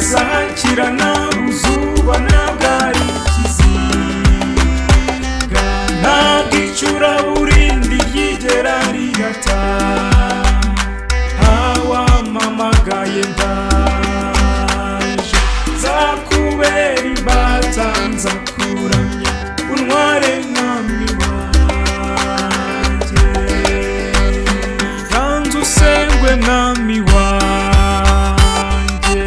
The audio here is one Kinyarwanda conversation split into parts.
heza hakirana uzuba ntabwo ari ikiziga, ntabwo icuraburindi ryigera rigata, hawamamagaye ndaje, nzakubera imbata nzakuramya untware mwami wanjye, ganza usengwe mwami wanjye,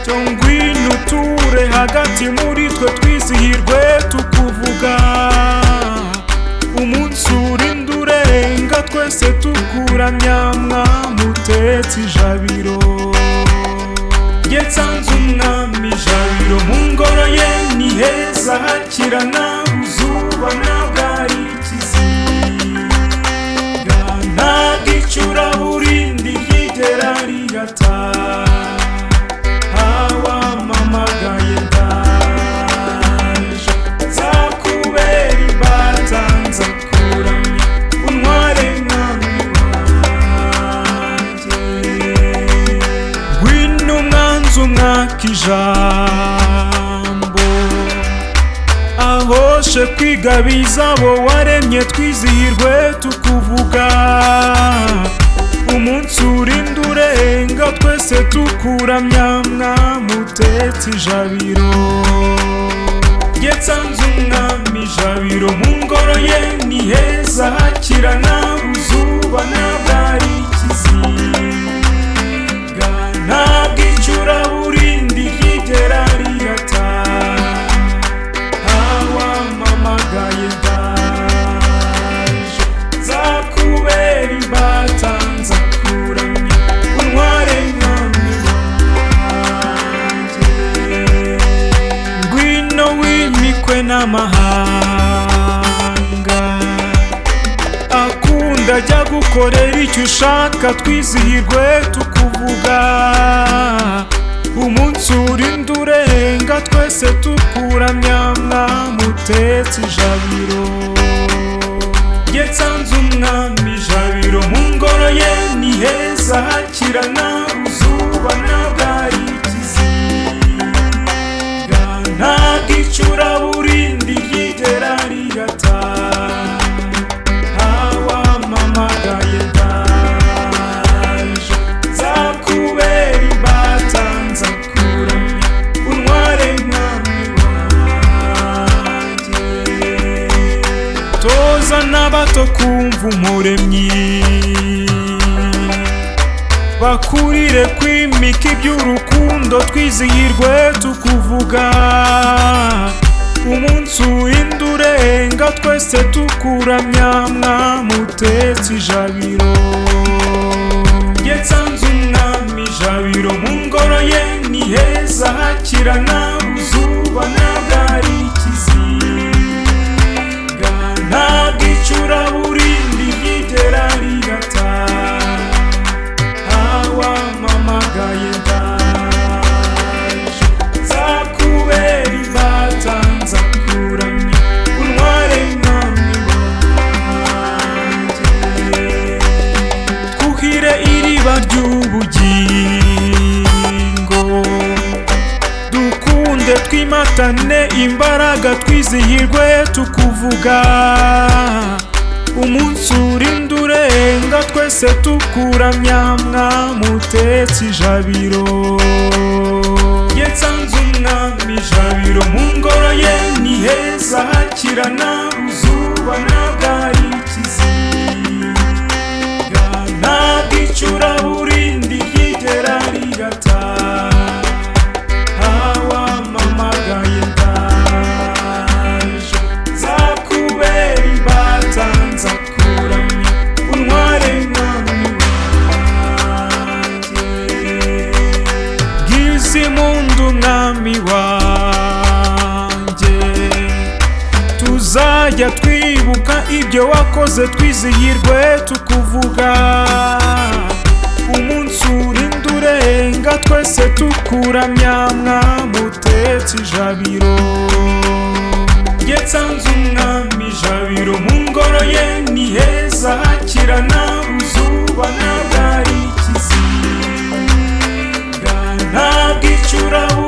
cyo ngwino uture hagati muri twe twizihirwe tukuvuga, umunsi urinda urenga twese tukuramya mwami utetse ijabiro, jye nsanze umwami ijabiro, mu ngoro ye ni heza hakirana uzuba ntabwo ari ikiziga, ntabwo icuraburindi ryigera rigata, hawamamagaye ndaje, nzakubera imbata nzakuramya untware mwami wanjye, ngwino umwanzi umwaka ijambo, ahoshe kwigabiza abo waremye twizihirwe tukuvuga, umunsi urinda urenga twese tukuramya mwami utetse ijabiro, jye nsanze umwami ijabiro, mu ngoro ye ni heza hakirana uzuba ntabwo ari ikiziga, ntabwo icuraburindi ryigera rigata, hawamamagaye ndaje, nzakubera imbata nzakuramya untware mwami wanjye, ngwino wimikwe n'amahanga, akunda ajya gukorera icyo ushaka twizihirwe tukuvuga, umunsi urinda urenga twese tukuramya mwami utetse ijabiro, jye nsanze umwami ijabiro, mu ngoro ye ni heza hakirana uzuba ntabwo ari ikiziga, ntabwo icuraburindi ryigera rigata, hawamamagaye ndaje, nzakubera imbata nzakuramya untware mwami wanjye, toza n'abato kumva umuremyi, bakurire kwimika iby'urukundo twizihirwe tukuvuga, umunsi urinda urenga twese tukuramya mwami utetse ijabiro, jye nsanze umwami ijabiro, mu ngoro ye ni heza hakirana uzuba ntabwo ari ikiziga, ntabwo icuraburindi ryigera rigata, hawamamagaye ndaje, nzakubera imbata nzakuramya untware mwami wanjye, twuhire iriba ry'ubugingo, dukunde twimatane imbaraga twizihirwe tukuvuga, umunsi urinda urenga twese tukuramya mwami utetse ijabiro, jye nsanze umwami ijabiro, mu ngoro ye ni heza hakirana uzuba ntabwo ari ikiziga, ntabwo icuraburindi ryigera rigata, hawamamagaye ndaje, nzakubera imbata nzakuramya untware mwami wanjye, bwiza impundu mwami wanjye, tuzajya twibuka ibyo wakoze twizihirwe tukuvuga, umunsi urinda urenga twese tukuramya mwami utetse ijabiro, jye nsanze umwami ijabiro, mu ngoro ye ni heza hakirana uzuba ntabwo ari ikiziga, ntabwo turabura